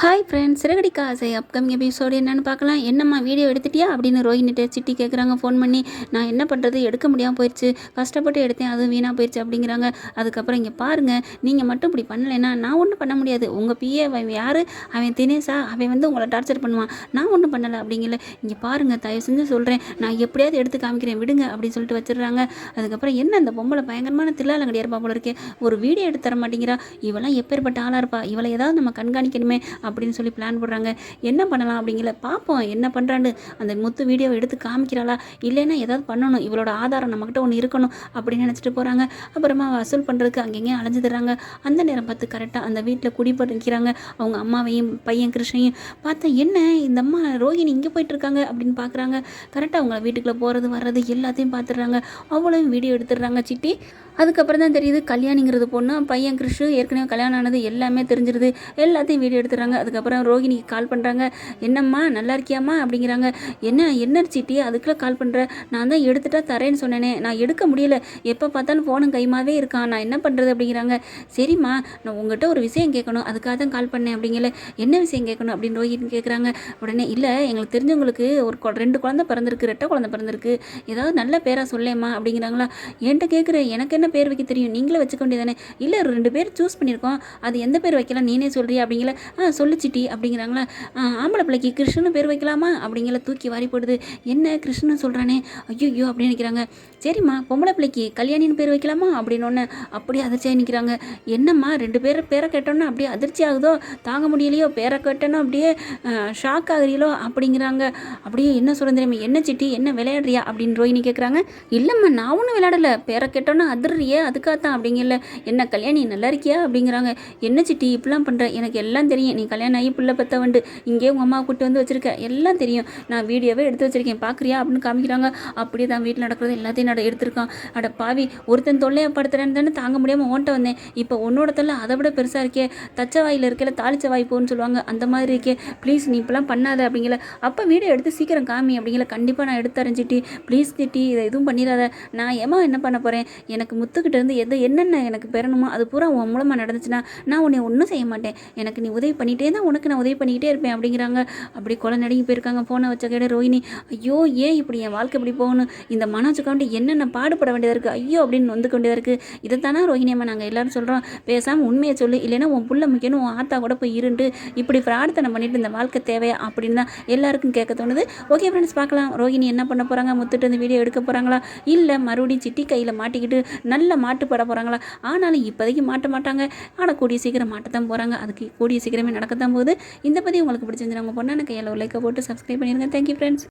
Hi friends, Siragadikka ஆசை upcoming episode என்னென்னு பார்க்கலாம். என்னம்மா வீடியோ எடுத்துட்டியா அப்படின்னு ரோஹினிட்ட சிட்டி கேட்குறாங்க ஃபோன் பண்ணி. நான் என்ன பண்ணுறது, எடுக்க முடியாமல் போயிடுச்சு, கஷ்டப்பட்டு எடுத்தேன், அதுவும் வீணாக போயிடுச்சு அப்படிங்கிறாங்க. அதுக்கப்புறம் இங்கே பாருங்கள், நீங்கள் மட்டும் இப்படி பண்ணலைன்னா நான் ஒன்றும் பண்ண முடியாது. உங்கள் பிஏ அவன் யார், அவன் தினேஷா, அவன் வந்து உங்களை டார்ச்சர் பண்ணுவான், நான் ஒன்றும் பண்ணலை அப்படிங்கல. இங்கே பாருங்கள், தயவு செஞ்சு சொல்கிறேன், நான் எப்படியாவது எடுத்து காமிக்கிறேன் விடுங்க அப்படின்னு சொல்லிட்டு வச்சிடுறாங்க. அதுக்கப்புறம் என்ன அந்த பொம்பளை பயங்கரமான தில்லாலங்கடி இருப்பா போல இருக்கே, ஒரு வீடியோ எடுத்து தர மாட்டேங்கிறா, இவெல்லாம் எப்பேற்பட்ட ஆளாக இருப்பா, இவளை ஏதாவது நம்ம கண்காணிக்கணுமே அப்படின்னு சொல்லி பிளான் போடுறாங்க. என்ன பண்ணலாம் அப்படிங்கிற பார்ப்போம், என்ன பண்ணுறான்னு. அந்த முத்து வீடியோவை எடுத்து காமிக்கிறாளா, இல்லைன்னா ஏதாவது பண்ணணும், இவளோட ஆதாரம் நம்மக்கிட்ட ஒன்று இருக்கணும் அப்படின்னு நினச்சிட்டு போகிறாங்க. அப்புறமா வசூல் பண்ணுறதுக்கு அங்கங்கே அலைஞ்சு தர்றாங்க. அந்த நேரம் பார்த்து கரெக்டாக அந்த வீட்டில் குடிபடுக்கிறாங்க. அவங்க அம்மாவையும் பையன் கிருஷ்ணையும் பார்த்தா, என்ன இந்த அம்மா ரோஹிணி இங்கே போயிட்டுருக்காங்க அப்படின்னு பார்க்குறாங்க. கரெக்டாக அவங்கள வீட்டுக்குள்ளே போகிறது வர்றது எல்லாத்தையும் பார்த்துடுறாங்க. அவ்வளோயும் வீடியோ எடுத்துடுறாங்க சிட்டி. அதுக்கப்புறம் தான் தெரியுது கல்யாணிங்கிறது பொண்ணு, பையன் கிருஷ் ஏற்கனவே கல்யாணம் ஆனது எல்லாமே தெரிஞ்சிருது. எல்லாத்தையும் வீடியோ எடுத்துறாங்க. அதுக்கப்புறம் ரோஹிணிக்கு கால் பண்ணுறாங்க. என்னம்மா நல்லா இருக்கியாம்மா அப்படிங்கிறாங்க. என்ன சிட்டி அதுக்குள்ளே கால் பண்ணுற, நான் தான் எடுத்துட்டா தரேன்னு சொன்னேனே, நான் எடுக்க முடியல, எப்போ பார்த்தாலும் ஃபோனும் கைமாவே இருக்கான், நான் என்ன பண்ணுறது அப்படிங்கிறாங்க. சரிம்மா, நான் உங்கள்கிட்ட ஒரு விஷயம் கேட்கணும், அதுக்காக தான் கால் பண்ணேன் அப்படிங்கல. என்ன விஷயம் கேட்கணும் அப்படின்னு ரோஹிணி கேட்குறாங்க. உடனே இல்லை, எங்களுக்கு தெரிஞ்சவங்களுக்கு ஒரு 2 குழந்தை பிறந்திருக்கு, 2 குழந்தை பிறந்திருக்கு, ஏதாவது நல்ல பேராக சொல்லேம்மா அப்படிங்கிறாங்களா. என்கிட்ட கேட்குறேன், எனக்கு என்ன பேர் வைக்க தெரியும், நீங்களே வச்சுக்க வேண்டியதானே. இல்லை, 2 பேர் சூஸ் பண்ணியிருக்கோம், அது எந்த பேர் வைக்கலாம் நீனே சொல்கிறியா அப்படிங்கல. சொல்லிச்சிட்டி அப்படிங்கிறாங்களா. ஆம்பளை பிள்ளைக்கு கிருஷ்ணன் பேர் வைக்கலாமா அப்படிங்கல. தூக்கி வாரி போடுது. என்ன கிருஷ்ணன் சொல்கிறானே, ஐயோ அப்படின்னு நினைக்கிறாங்க. சரிம்மா, பொம்பளை பிள்ளைக்கு கல்யாணின்னு பேர் வைக்கலாமா அப்படின்னு அப்படியே அதிர்ச்சியாக நிற்கிறாங்க. என்னம்மா 2 பேர் பேரை கேட்டோன்னா அப்படியே அதிர்ச்சி ஆகுதோ, தாங்க முடியலையோ, பேரை கேட்டோன்னா அப்படியே ஷாக் ஆகுறீங்களோ அப்படிங்கிறாங்க. அப்படியே என்ன சொல்ல தெரியுமா, என்ன சிட்டி என்ன விளையாடுறியா அப்படின்னு ரோஹிணி கேட்குறாங்க. இல்லைம்மா, நான் ஒன்றும் விளையாடலை, பேரை கேட்டோன்னா அதிர்றியே, அதுக்காகத்தான் அப்படிங்கல. என்ன கல்யாணி நல்லா இருக்கியா அப்படிங்கிறாங்க. என்ன சிட்டி இப்படிலாம் பண்ணுற, எனக்கு எல்லாம் தெரியும், நீ கல்யாணம் ஆகி பிள்ளை பற்ற வந்து இங்கே உங்கள் அம்மா கூப்பிட்டு வந்து வச்சுருக்க, எல்லாம் தெரியும், நான் வீடியோவே எடுத்து வச்சுருக்கேன் பார்க்குறியா அப்படின்னு காமிக்கிறாங்க. அப்படியே தான் வீட்டில் நடக்கிறது எல்லாத்தையும் எடுத்திருக்கான். அட பாவி, ஒருத்தன் தொல்லையாக படுத்துறேன்னு தானே தாங்க முடியாமல் ஓட்ட வந்தேன், இப்போ உன்னோட தொல்லை அதை விட பெருசாக இருக்கே, தச்ச வாயில் இருக்கல தாளிச்ச வாய் போன்னு சொல்லுவாங்க, அந்த மாதிரி இருக்கே, ப்ளீஸ் நீ இப்பெல்லாம் பண்ணாத அப்படிங்கல. அப்போ வீடியோ எடுத்து சீக்கிரம் காமி அப்படிங்கல. கண்டிப்பாக நான் எடுத்து தரேன் ப்ளீஸ் திட்டி, இதை எதுவும் பண்ணிடாத, நான் என்ன பண்ண போகிறேன், எனக்கு முத்துக்கிட்ட இருந்து என்னென்ன எனக்கு பெறணுமோ அது பூரா உன் மூலமாக நடந்துச்சுன்னா நான் உன்னை ஒன்றும் செய்ய மாட்டேன், எனக்கு நீ உதவி பண்ணிகிட்டே தான் உனக்கு நான் உதவி பண்ணிக்கிட்டே இருப்பேன் அப்படிங்கிறாங்க. அப்படி கொலை நடுங்கி போயிருக்காங்க. ஃபோனை வச்ச கேட ரோஹிணி, ஐயோ ஏன் இப்படி என் வாழ்க்கை இப்படி போகணும், இந்த மனோஜுக்காண்டி என்னென்ன பாடுபட வேண்டியதாக இருக்குது, ஐயோ அப்படின்னு வந்து கொண்டதாக இருக்குது. இதைத்தானா ரோஹிணி அம்மா நாங்கள் எல்லோரும் சொல்கிறோம், பேசாமல் உண்மையை சொல்லு, இல்லைன்னா உன் புள்ள முக்கியணும், உன் ஆத்தா கூட போய் இருண்டு இப்படி பிரார்த்தனை பண்ணிட்டு இந்த வாழ்க்கை தேவையா அப்படின்னு தான் எல்லாருக்கும் கேட்க தோணுது. ஓகே ஃப்ரெண்ட்ஸ், பார்க்கலாம் ரோஹிணி என்ன பண்ண போகிறாங்க, முத்துட்டு இந்த வீடியோ எடுக்க போகிறாங்களா, இல்லை மறுபடியும் சிட்டி கையில் மாட்டிக்கிட்டு நல்ல மாட்டுப்பட போகிறாங்களா. ஆனாலும் இப்போதைக்கு மாட்ட மாட்டாங்க, ஆனால் கூடிய சீக்கிரம் மாட்டத்தான் போகிறாங்க. அதுக்கு கூடிய சீக்கிரமே நடக்கத்தான் போகுது. இந்த பதிவு உங்களுக்கு பிடிச்சிருந்துச்சு, உங்கள் பொண்ணான கையில் ஒரு லைக்கை போட்டு சப்ஸ்கிரைப் பண்ணிடுங்க. Thank you friends.